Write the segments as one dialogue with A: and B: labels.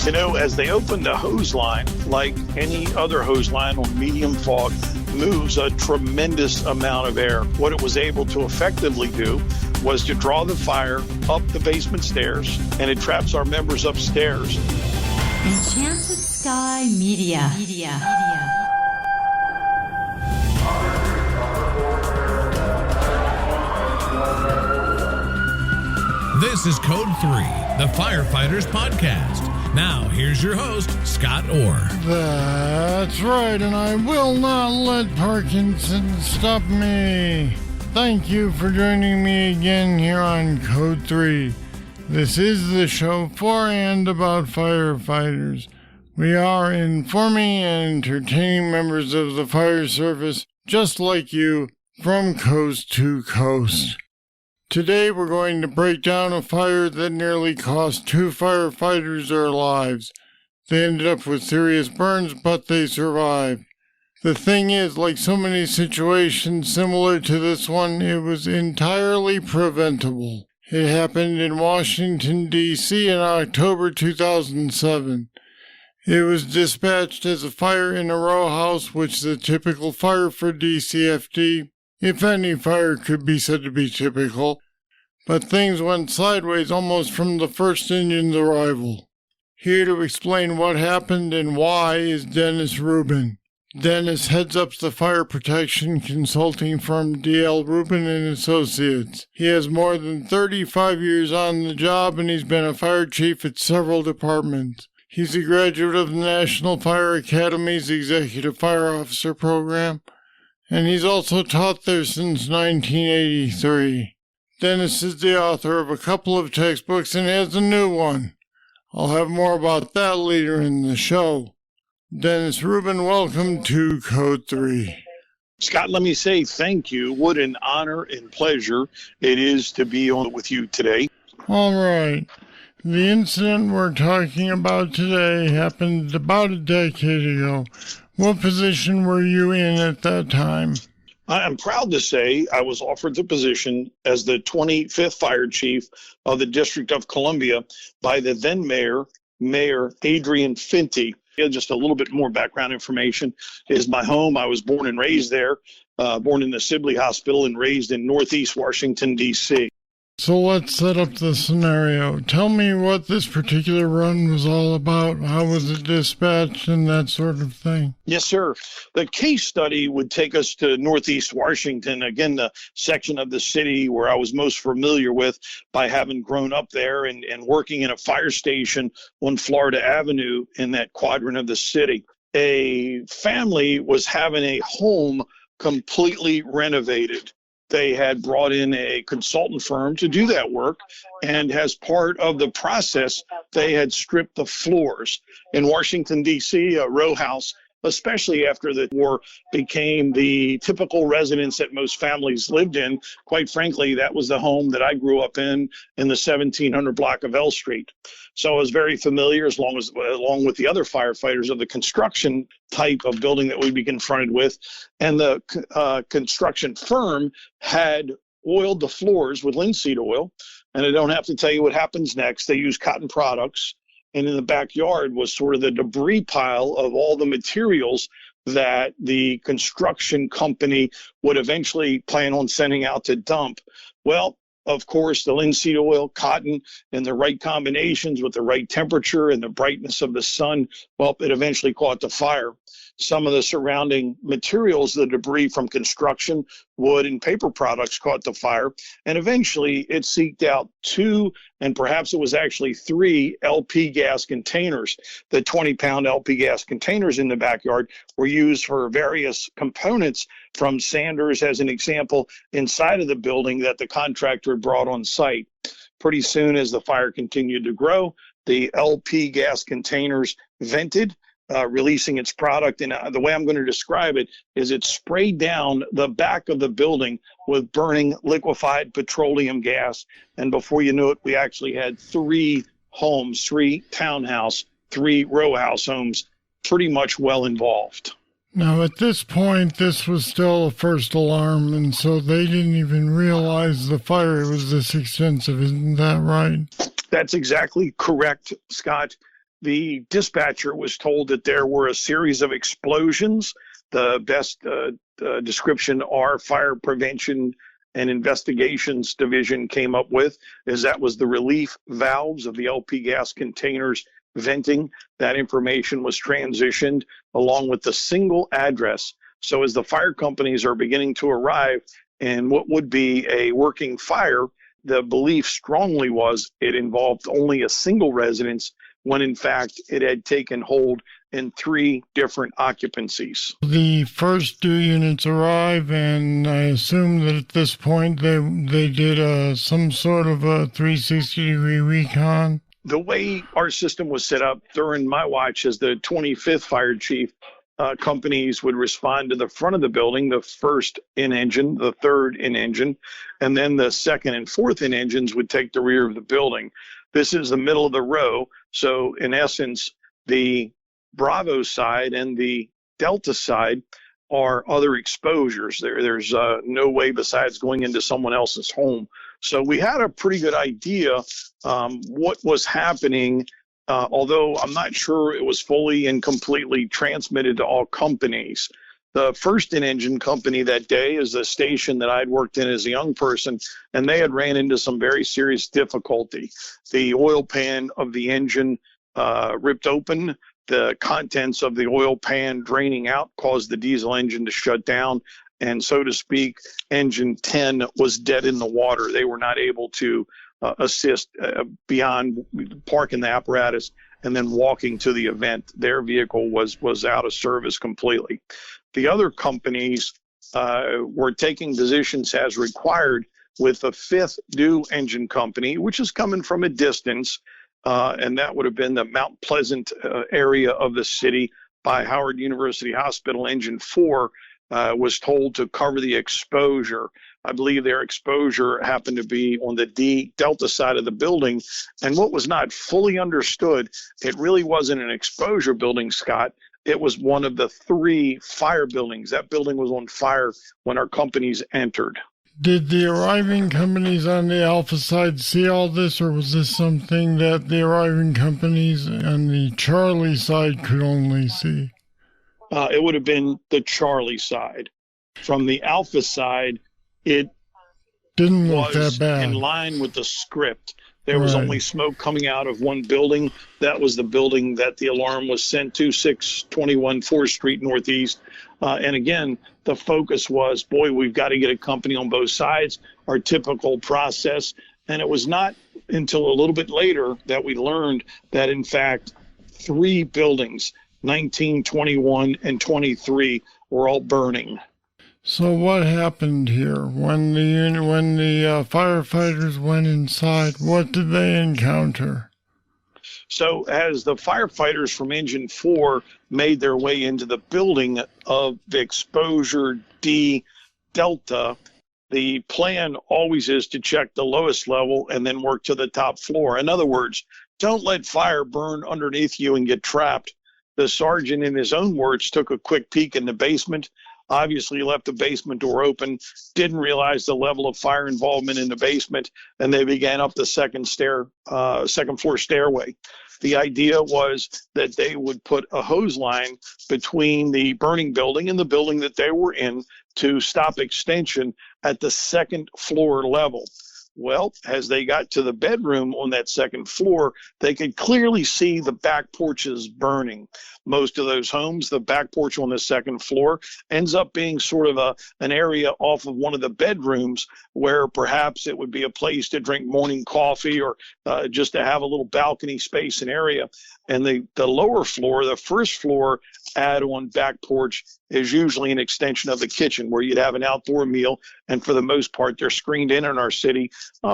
A: You know, as they opened the hose line, like any other hose line on medium fog, moves a tremendous amount of air. What it was able to effectively do was to draw the fire up the basement stairs, and it traps our members upstairs.
B: Enchanted Sky Media.
C: This is Code 3, the Firefighters podcast. Now, here's your host, Scott Orr.
D: That's right, and I will not let Parkinson stop me. Thank you for joining me again here on Code 3. This is the show for and about firefighters. We are informing and entertaining members of the fire service, just like you, from coast to coast. Today we're going to break down a fire that nearly cost 2 firefighters their lives. They ended up with serious burns, but they survived. The thing is, like so many situations similar to this one, it was entirely preventable. It happened in Washington, D.C. in October 2007. It was dispatched as a fire in a row house, which is a typical fire for DCFD. If any fire could be said to be typical, but things went sideways almost from the first engine's arrival. Here to explain what happened and why is Dennis Rubin. Dennis heads up the fire protection consulting firm D.L. Rubin & Associates. He has more than 35 years on the job, and he's been a fire chief at several departments. He's a graduate of the National Fire Academy's Executive Fire Officer program, and he's also taught there since 1983. Dennis is the author of a couple of textbooks and has a new one. I'll have more about that later in the show. Dennis Rubin, welcome to Code 3.
A: Scott, let me say thank you. What an honor and pleasure it is to be on with you today.
D: All right. The incident we're talking about today happened about a decade ago. What position were you in at that time?
A: I'm proud to say I was offered the position as the 25th fire chief of the District of Columbia by the then Mayor Adrian Finty. Just a little bit more background information is my home. I was born and raised there, born in the Sibley Hospital and raised in Northeast Washington, D.C.
D: So let's set up the scenario. Tell me what this particular run was all about. How was it dispatched and that sort of thing?
A: Yes, sir. The case study would take us to Northeast Washington, again, the section of the city where I was most familiar with by having grown up there and working in a fire station on Florida Avenue in that quadrant of the city. A family was having a home completely renovated. They had brought in a consultant firm to do that work, and as part of the process, they had stripped the floors. In Washington, D.C., a row house, especially after the war, became the typical residence that most families lived in. Quite frankly, that was the home that I grew up in the 1700 block of L Street. So I was very familiar, along with the other firefighters, of the construction type of building that we'd be confronted with. And the construction firm had oiled the floors with linseed oil. And I don't have to tell you what happens next. They use cotton products. And in the backyard was sort of the debris pile of all the materials that the construction company would eventually plan on sending out to dump. Well, of course, the linseed oil, cotton, and the right combinations with the right temperature and the brightness of the sun, well, it eventually caught the fire. Some of the surrounding materials, the debris from construction, wood, and paper products caught the fire. And eventually it seeped out 2, and perhaps it was actually 3 LP gas containers. The 20-pound LP gas containers in the backyard were used for various components, from sanders, as an example, inside of the building that the contractor had brought on site. Pretty soon, as the fire continued to grow, the LP gas containers vented, releasing its product. And the way I'm going to describe it is it sprayed down the back of the building with burning liquefied petroleum gas. And before you knew it, we actually had 3 homes, 3 townhouse, 3 row house homes, pretty much well involved.
D: Now, at this point, this was still a first alarm, and so they didn't even realize the fire was this extensive. Isn't that right?
A: That's exactly correct, Scott. the dispatcher was told that there were a series of explosions. The best description our fire prevention and investigations division came up with is that was the relief valves of the LP gas containers venting. That information was transitioned along with the single address. So as the fire companies are beginning to arrive in what would be a working fire, the belief strongly was it involved only a single residence, when in fact it had taken hold in 3 different occupancies.
D: The first 2 units arrive, and I assume that at this point they did some sort of a 360-degree recon.
A: The way our system was set up during my watch as the 25th fire chief, companies would respond to the front of the building, the first in engine, the third in engine, and then the second and fourth in engines would take the rear of the building. This is the middle of the row. So in essence, the Bravo side and the Delta side are other exposures. There's no way besides going into someone else's home. So we had a pretty good idea what was happening, although I'm not sure it was fully and completely transmitted to all companies. The first in-engine company that day is the station that I'd worked in as a young person, and they had ran into some very serious difficulty. The oil pan of the engine ripped open. The contents of the oil pan draining out caused the diesel engine to shut down, and so to speak, engine 10 was dead in the water. They were not able to assist beyond parking the apparatus and then walking to the event. Their vehicle was out of service completely. The other companies were taking positions as required with a 5th new engine company, which is coming from a distance, and that would have been the Mount Pleasant area of the city by Howard University Hospital. Engine 4 was told to cover the exposure. I believe their exposure happened to be on the Delta side of the building. And what was not fully understood, it really wasn't an exposure building, Scott. It was one of the 3 fire buildings. That building was on fire when our companies entered.
D: Did the arriving companies on the Alpha side see all this, or was this something that the arriving companies on the Charlie side could only see?
A: It would have been the Charlie side. From the Alpha side, it
D: didn't look
A: was
D: that bad.
A: In line with the script. There was only smoke coming out of one building. That was the building that the alarm was sent to, 621 4th Street Northeast. And again, the focus was, boy, we've got to get a company on both sides, our typical process. And it was not until a little bit later that we learned that, in fact, 3 buildings, 19, 21, and 23, were all burning.
D: So what happened here when the firefighters went inside? What did they encounter?
A: So as the firefighters from Engine 4 made their way into the building of the exposure D Delta, the plan always is to check the lowest level and then work to the top floor. In other words, don't let fire burn underneath you and get trapped. The sergeant, in his own words, took a quick peek in the basement. Obviously left the basement door open, didn't realize the level of fire involvement in the basement, and they began up the second floor stairway. The idea was that they would put a hose line between the burning building and the building that they were in to stop extension at the second floor level. Well, as they got to the bedroom on that second floor, they could clearly see the back porches burning. Most of those homes, the back porch on the second floor ends up being sort of an area off of one of the bedrooms where perhaps it would be a place to drink morning coffee or just to have a little balcony space and area. And the lower floor, the first floor add-on back porch, is usually an extension of the kitchen where you'd have an outdoor meal. And for the most part, they're screened in our city.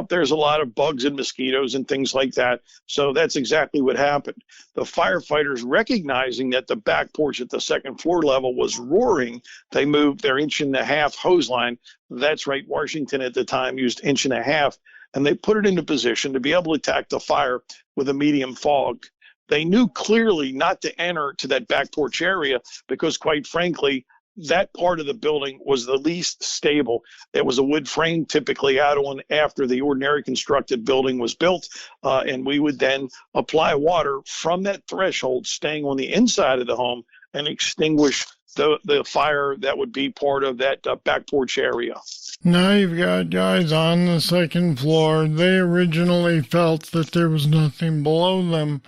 A: There's a lot of bugs and mosquitoes and things like that. So that's exactly what happened. The firefighters, recognizing that the back porch at the second floor level was roaring, they moved their 1.5 inch hose line. That's right, Washington at the time used 1.5 inches, and they put it into position to be able to attack the fire with a medium fog. They knew clearly not to enter to that back porch area because, quite frankly, that part of the building was the least stable. It was a wood frame typically out on after the ordinary constructed building was built, and we would then apply water from that threshold, staying on the inside of the home, and extinguish the fire that would be part of that back porch area.
D: Now you've got guys on the second floor. They originally felt that there was nothing below them,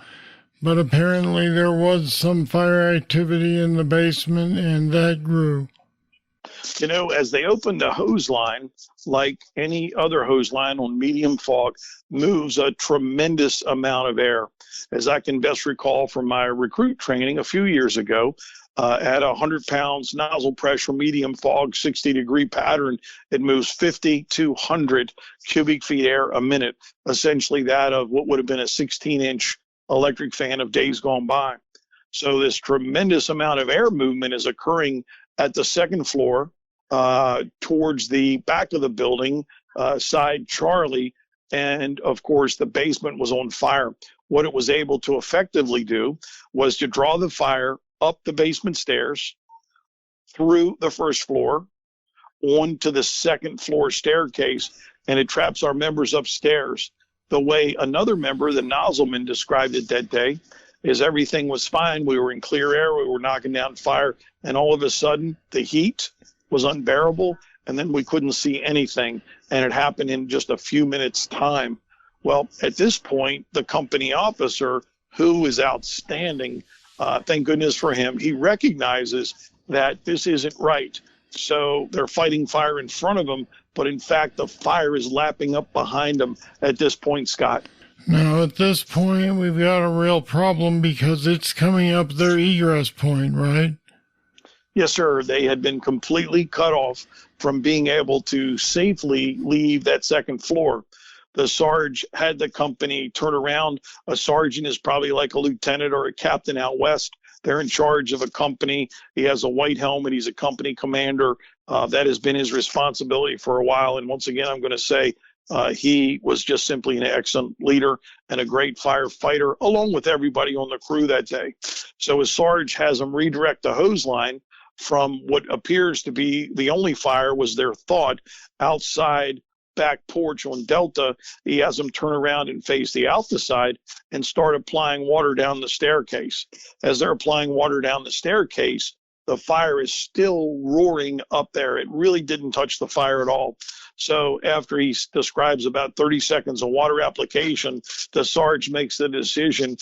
D: but apparently there was some fire activity in the basement, and that grew.
A: You know, as they opened the hose line, like any other hose line on medium fog, moves a tremendous amount of air. As I can best recall from my recruit training a few years ago, at 100 pounds nozzle pressure, medium fog, 60-degree pattern, it moves 50 to 100 cubic feet air a minute, essentially that of what would have been a 16-inch electric fan of days gone by. So this tremendous amount of air movement is occurring at the second floor towards the back of the building, side Charlie, and of course the basement was on fire. What it was able to effectively do was to draw the fire up the basement stairs, through the first floor, onto the second floor staircase, and it traps our members upstairs. The way another member, the nozzleman, described it that day is everything was fine. We were in clear air. We were knocking down fire. And all of a sudden, the heat was unbearable. And then we couldn't see anything. And it happened in just a few minutes' time. Well, at this point, the company officer, who is outstanding, thank goodness for him, he recognizes that this isn't right. So they're fighting fire in front of them, but in fact, the fire is lapping up behind them at this point, Scott.
D: Now, at this point, we've got a real problem because it's coming up their egress point, right?
A: Yes, sir. They had been completely cut off from being able to safely leave that second floor. The Sarge had the company turn around. A sergeant is probably like a lieutenant or a captain out west. They're in charge of a company. He has a white helmet. He's a company commander. That has been his responsibility for a while. And once again, I'm going to say he was just simply an excellent leader and a great firefighter, along with everybody on the crew that day. So as Sarge has him redirect the hose line from what appears to be the only fire was their thought outside back porch on Delta, he has them turn around and face the Alpha side and start applying water down the staircase. As they're applying water down the staircase, the fire is still roaring up there. It really didn't touch the fire at all. So after he describes about 30 seconds of water application, the Sarge makes the decision,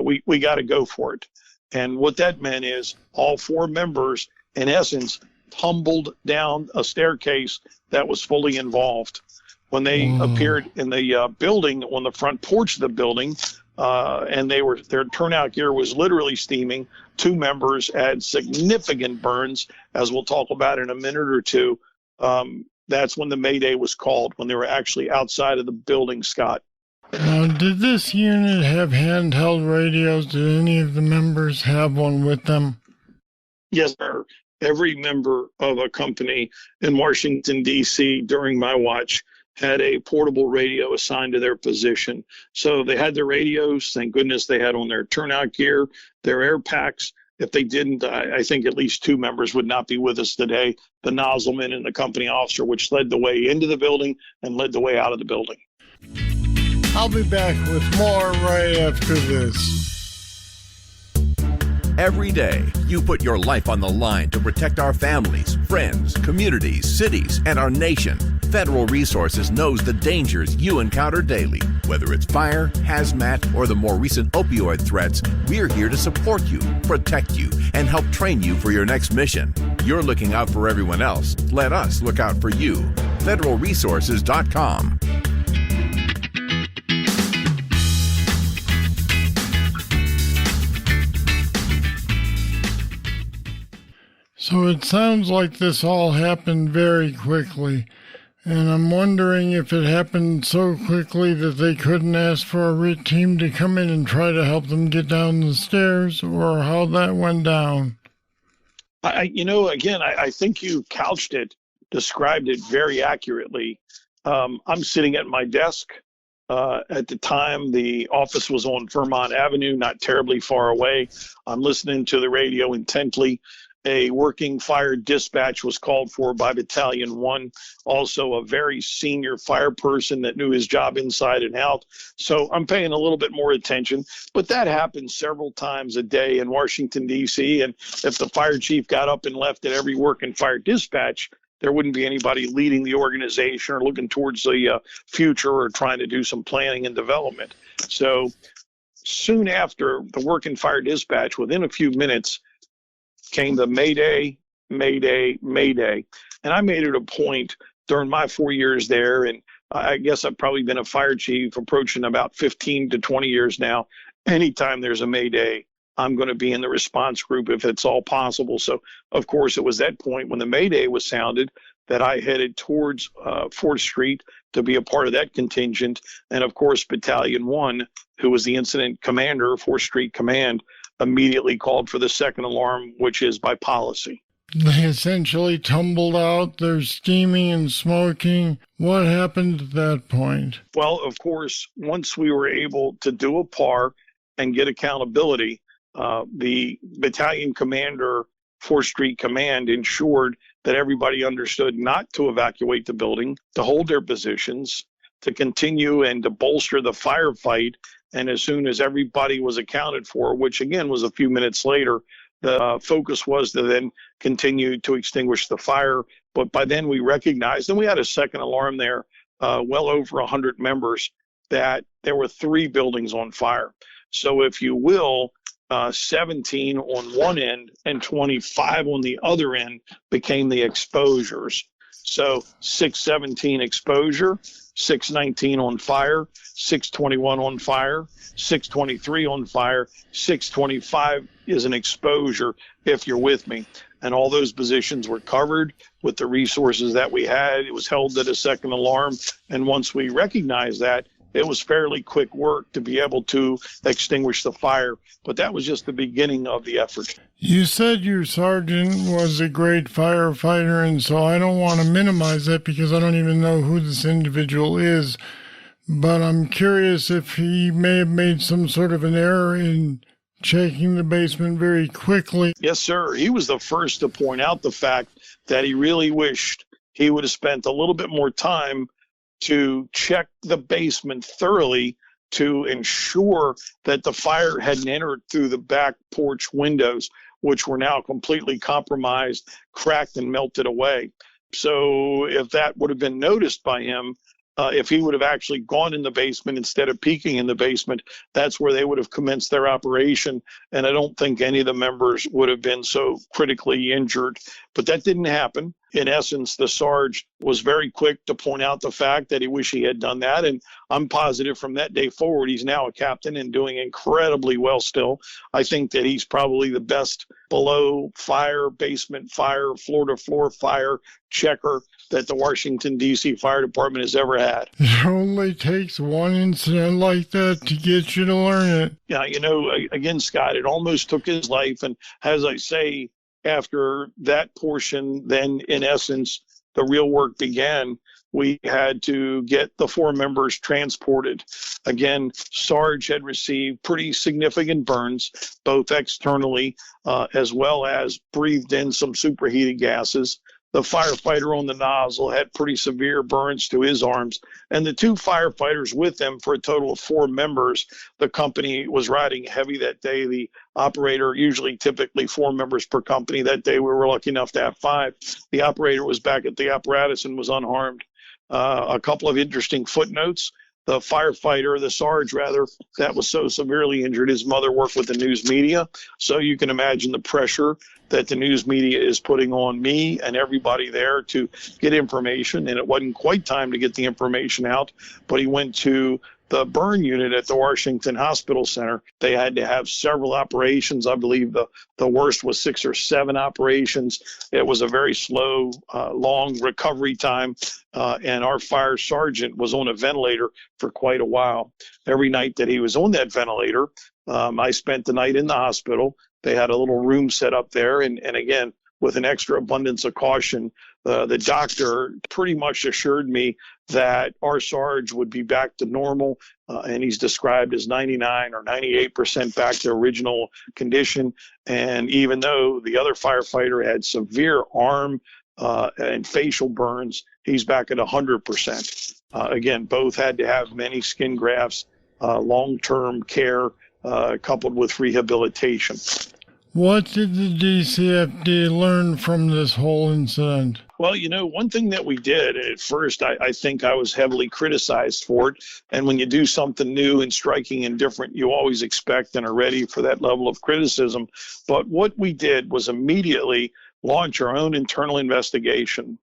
A: we got to go for it. And what that meant is all four members, in essence, tumbled down a staircase that was fully involved. When they appeared in the building on the front porch of the building, and their turnout gear was literally steaming. Two members had significant burns, as we'll talk about in a minute or two. That's when the Mayday was called, when they were actually outside of the building, Scott.
D: Now, did this unit have handheld radios? Did any of the members have one with them?
A: Yes, sir. Every member of a company in Washington, D.C. during my watch had a portable radio assigned to their position. So they had their radios. Thank goodness they had on their turnout gear, their air packs. If they didn't, I think at least two members would not be with us today, the nozzleman and the company officer, which led the way into the building and led the way out of the building.
D: I'll be back with more right after this.
E: Every day, you put your life on the line to protect our families, friends, communities, cities, and our nation. Federal Resources knows the dangers you encounter daily. Whether it's fire, hazmat, or the more recent opioid threats, we're here to support you, protect you, and help train you for your next mission. You're looking out for everyone else. Let us look out for you. federalresources.com.
D: So it sounds like this all happened very quickly, and I'm wondering if it happened so quickly that they couldn't ask for a RIT team to come in and try to help them get down the stairs, or how that went down.
A: I think you couched it, described it very accurately. I'm sitting at my desk. At the time, the office was on Vermont Avenue, not terribly far away. I'm listening to the radio intently. a working fire dispatch was called for by Battalion 1, also a very senior fire person that knew his job inside and out. So I'm paying a little bit more attention. But that happens several times a day in Washington, D.C. And if the fire chief got up and left at every working fire dispatch, there wouldn't be anybody leading the organization or looking towards the future or trying to do some planning and development. So soon after the working fire dispatch, within a few minutes, came the Mayday, Mayday, Mayday. And I made it a point during my 4 years there, and I guess I've probably been a fire chief approaching about 15 to 20 years now. Anytime there's a Mayday, I'm going to be in the response group if it's all possible. So, of course, it was that point when the Mayday was sounded that I headed towards 4th Street to be a part of that contingent. And, of course, Battalion 1, who was the incident commander of 4th Street Command, immediately called for the second alarm, which is by policy.
D: They essentially tumbled out. They're steaming and smoking. What happened at that point?
A: Well, of course, once we were able to do a PAR and get accountability, the battalion commander, 4th Street Command, ensured that everybody understood not to evacuate the building, to hold their positions, to continue and to bolster the firefight. And as soon as everybody was accounted for, which again was a few minutes later, the focus was to then continue to extinguish the fire. But by then we recognized, and we had a second alarm there, well over 100 members, that there were 3 buildings on fire. So if you will, 17 on one end and 25 on the other end became the exposures. So 617 exposure, 619 on fire, 621 on fire, 623 on fire, 625 is an exposure, if you're with me. And all those positions were covered with the resources that we had. It was held at a second alarm. And once we recognized that, it was fairly quick work to be able to extinguish the fire. But that was just the beginning of the effort.
D: You said your sergeant was a great firefighter, and so I don't want to minimize that because I don't even know who this individual is. But I'm curious if he may have made some sort of an error in checking the basement very quickly.
A: Yes, sir. He was the first to point out the fact that he really wished he would have spent a little bit more time to check the basement thoroughly to ensure that the fire hadn't entered through the back porch windows, which were now completely compromised, cracked, and melted away. So if that would have been noticed by him, if he would have actually gone in the basement instead of peeking in the basement, that's where they would have commenced their operation. And I don't think any of the members would have been so critically injured. But that didn't happen. In essence, the Sarge was very quick to point out the fact that he wished he had done that. And I'm positive from that day forward, he's now a captain and doing incredibly well still. I think that he's probably the best below fire, basement fire, floor-to-floor fire checker that the Washington, D.C. Fire Department has ever had.
D: It only takes one incident like that to get you to learn it.
A: Yeah, you know, again, Scott, it almost took his life. And as I say, after that portion, then in essence, the real work began. We had to get the 4 members transported. Again, Sarge had received pretty significant burns, both externally as well as breathed in some superheated gases. The firefighter on the nozzle had pretty severe burns to his arms, and the 2 firefighters with them for a total of 4 members. The company was riding heavy that day. The operator, usually typically 4 members per company. That day we were lucky enough to have 5. The operator was back at the apparatus and was unharmed. A couple of interesting footnotes. The firefighter, the Sarge rather, that was so severely injured, his mother worked with the news media. So you can imagine the pressure that the news media is putting on me and everybody there to get information. And it wasn't quite time to get the information out, but he went to the burn unit at the Washington Hospital Center. They had to have several operations. I believe the worst was 6 or 7 operations. It was a very slow, long recovery time. And our fire sergeant was on a ventilator for quite a while. Every night that he was on that ventilator, I spent the night in the hospital. They had a little room set up there. And again, with an extra abundance of caution, the doctor pretty much assured me that our Sarge would be back to normal, and he's described as 99 or 98% back to original condition. And even though the other firefighter had severe arm and facial burns, he's back at 100%. Again, both had to have many skin grafts, long-term care coupled with rehabilitation.
D: What did the DCFD learn from this whole incident?
A: Well, one thing that we did at first, I think I was heavily criticized for it. And when you do something new and striking and different, you always expect and are ready for that level of criticism. But what we did was immediately launch our own internal investigation.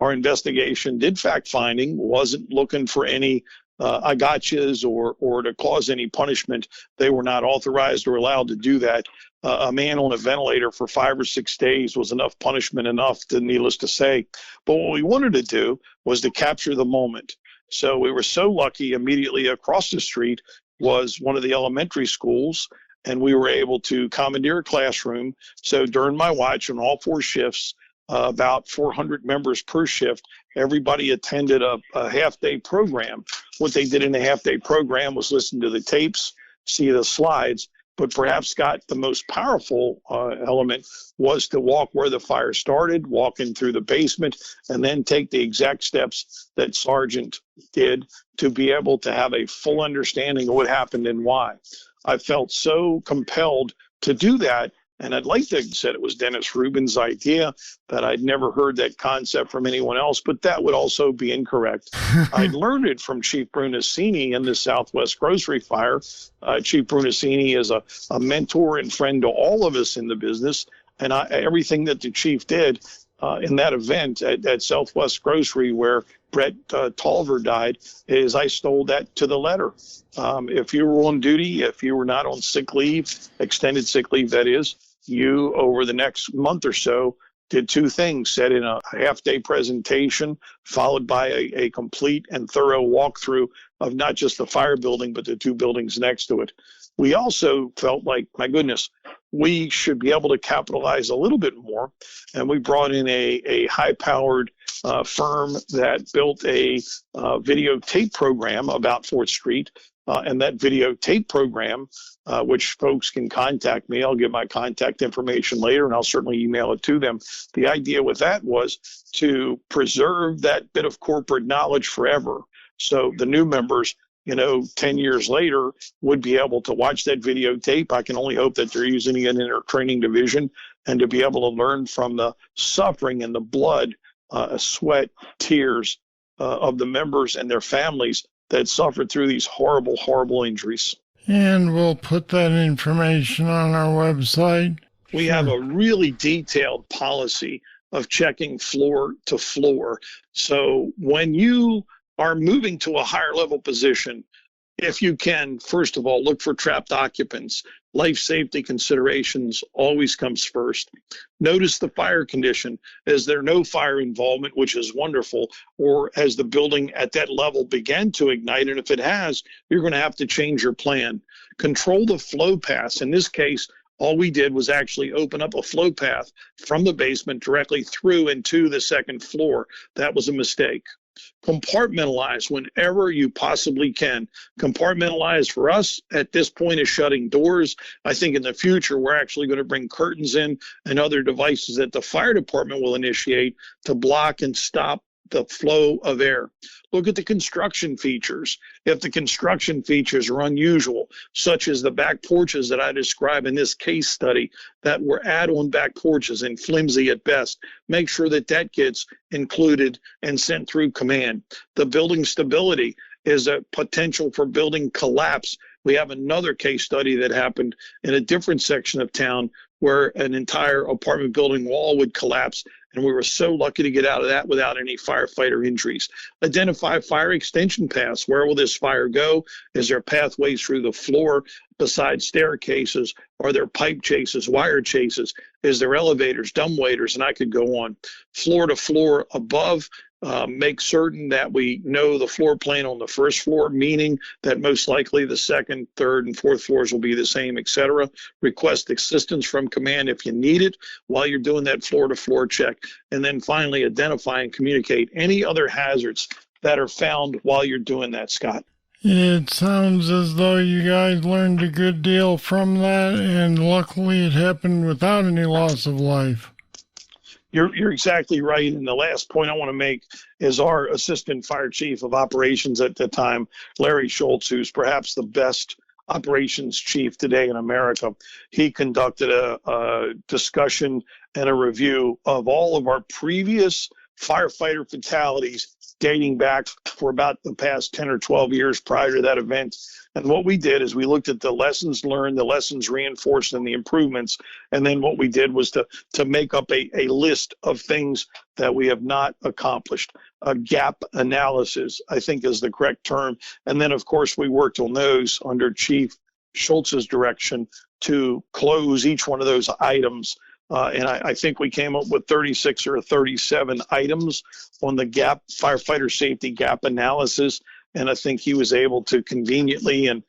A: Our investigation did fact-finding, wasn't looking for any I gotchas or to cause any punishment. They were not authorized or allowed to do that. A man on a ventilator for 5 or 6 days was enough punishment, needless to say. But what we wanted to do was to capture the moment. So we were so lucky, immediately across the street was one of the elementary schools, and we were able to commandeer a classroom. So during my watch on all 4 shifts, about 400 members per shift, everybody attended a half-day program. What they did in the half-day program was listen to the tapes, see the slides, but perhaps, Scott, the most powerful element was to walk where the fire started, walk in through the basement, and then take the exact steps that Sergeant did to be able to have a full understanding of what happened and why. I felt so compelled to do that. And I'd like to have said it was Dennis Rubin's idea, that I'd never heard that concept from anyone else, but that would also be incorrect. I learned it from Chief Brunacini in the Southwest grocery fire. Chief Brunacini is a mentor and friend to all of us in the business. And everything that the chief did in that event at Southwest Grocery, where Brett Tolver died, is I stole that to the letter. If you were on duty, if you were not on sick leave, extended sick leave, that is, you, over the next month or so, did 2 things: set in a half-day presentation, followed by a complete and thorough walkthrough of not just the fire building, but the 2 buildings next to it. We also felt like, my goodness, we should be able to capitalize a little bit more. And we brought in a high-powered firm that built a videotape program about 4th Street. And that videotape program, which folks can contact me. I'll give my contact information later, and I'll certainly email it to them. The idea with that was to preserve that bit of corporate knowledge forever. So the new members, 10 years later, would be able to watch that videotape. I can only hope that they're using it in their training division, and to be able to learn from the suffering and the blood, sweat, tears of the members and their families that suffered through these horrible, horrible injuries.
D: And we'll put that information on our website.
A: We have a really detailed policy of checking floor to floor. So when you are moving to a higher level position, if you can, first of all, look for trapped occupants. Life safety considerations always comes first. Notice the fire condition. Is there no fire involvement, which is wonderful, or has the building at that level began to ignite? And if it has, you're going to have to change your plan. Control the flow paths. In this case, all we did was actually open up a flow path from the basement directly through into the 2nd floor. That was a mistake. Compartmentalize whenever you possibly can. Compartmentalize for us at this point is shutting doors. I think in the future, we're actually going to bring curtains in and other devices that the fire department will initiate to block and stop the flow of air. Look at the construction features. If the construction features are unusual, such as the back porches that I describe in this case study that were add-on back porches and flimsy at best, make sure that that gets included and sent through command. The building stability is a potential for building collapse. We have another case study that happened in a different section of town where an entire apartment building wall would collapse, and we were so lucky to get out of that without any firefighter injuries. Identify fire extension paths. Where will this fire go? Is there pathways through the floor besides staircases? Are there pipe chases, wire chases? Is there elevators, dumbwaiters? And I could go on. Floor to floor above make certain that we know the floor plan on the first floor, meaning that most likely the second, third, and fourth floors will be the same, etc. Request assistance from command if you need it while you're doing that floor-to-floor check. And then finally, identify and communicate any other hazards that are found while you're doing that, Scott.
D: It sounds as though you guys learned a good deal from that, and luckily it happened without any loss of life.
A: You're exactly right. And the last point I want to make is our assistant fire chief of operations at the time, Larry Schultz, who's perhaps the best operations chief today in America. He conducted a discussion and a review of all of our previous firefighter fatalities dating back for about the past 10 or 12 years prior to that event. And what we did is we looked at the lessons learned, the lessons reinforced, and the improvements. And then what we did was to make up a list of things that we have not accomplished. A gap analysis, I think, is the correct term. And then, of course, we worked on those under Chief Schultz's direction to close each one of those items. And I think we came up with 36 or 37 items on the gap, firefighter safety gap analysis. And I think he was able to conveniently and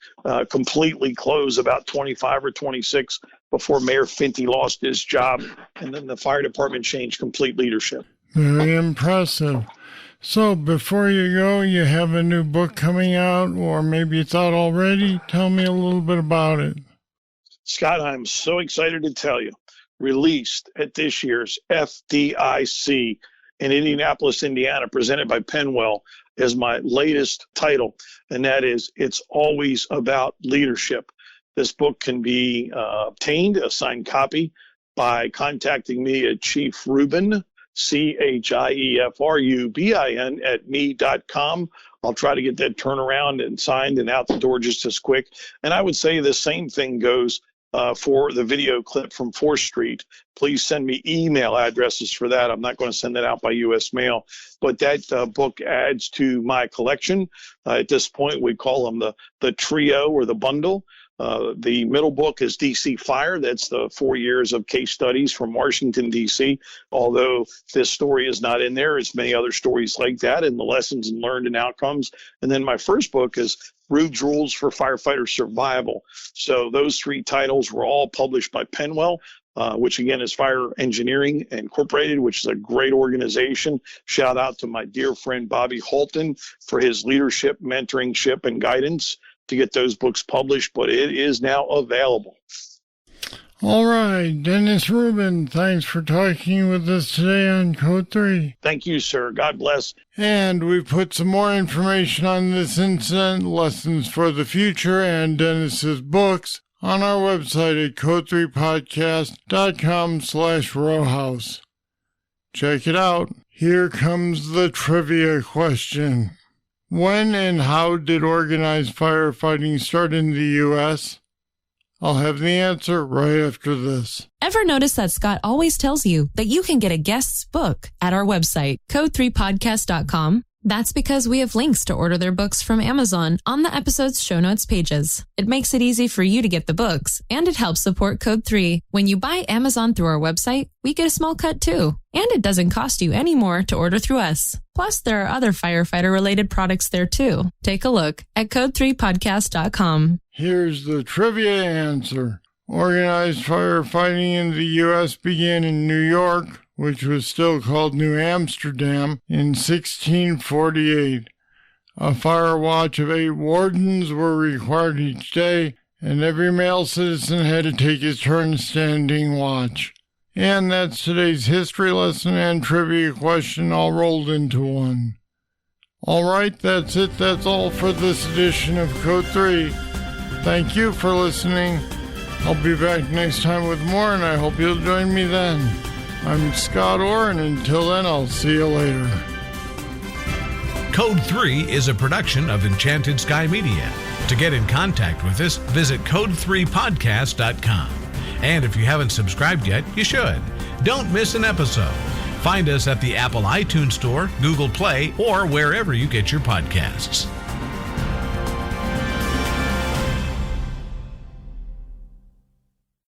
A: completely close about 25 or 26 before Mayor Finty lost his job. And then the fire department changed complete leadership.
D: Very impressive. So before you go, you have a new book coming out, or maybe it's out already. Tell me a little bit about it.
A: Scott, I'm so excited to tell you. Released at this year's FDIC in Indianapolis, Indiana, presented by Penwell, is my latest title, and that is It's Always About Leadership. This book can be obtained, a signed copy, by contacting me at Chief Rubin, ChiefRubin at me.com. I'll try to get that turnaround and signed and out the door just as quick. And I would say the same thing goes for the video clip from 4th Street. Please send me email addresses for that. I'm not going to send that out by U.S. mail. But that book adds to my collection. At this point, we call them the trio or the bundle. The middle book is DC Fire. That's the 4 years of case studies from Washington, D.C. Although this story is not in there, it's many other stories like that and the lessons learned and outcomes. And then my first book is Rube's Rules for Firefighter Survival. So those 3 titles were all published by Penwell, which again is Fire Engineering Incorporated, which is a great organization. Shout out to my dear friend Bobby Halton for his leadership, mentoringship, and guidance to get those books published, but it is now available.
D: All right, Dennis Rubin, thanks for talking with us today on Code 3.
A: Thank you, sir. God bless.
D: And we put some more information on this incident, lessons for the future, and Dennis's books on our website at code3podcast.com/rowhouse. Check it out. Here comes the trivia question. When and how did organized firefighting start in the U.S.? I'll have the answer right after this.
F: Ever notice that Scott always tells you that you can get a guest's book at our website, code3podcast.com? That's because we have links to order their books from Amazon on the episode's show notes pages. It makes it easy for you to get the books, and it helps support Code 3. When you buy Amazon through our website, we get a small cut too. And it doesn't cost you any more to order through us. Plus, there are other firefighter-related products there too. Take a look at code3podcast.com.
D: Here's the trivia answer. Organized firefighting in the U.S. began in New York, which was still called New Amsterdam, in 1648. A fire watch of 8 wardens were required each day, and every male citizen had to take his turn standing watch. And that's today's history lesson and trivia question all rolled into one. All right, that's it. That's all for this edition of Code 3. Thank you for listening. I'll be back next time with more, and I hope you'll join me then. I'm Scott Orr, and until then, I'll see you later.
C: Code 3 is a production of Enchanted Sky Media. To get in contact with us, visit code3podcast.com. And if you haven't subscribed yet, you should. Don't miss an episode. Find us at the Apple iTunes Store, Google Play, or wherever you get your podcasts.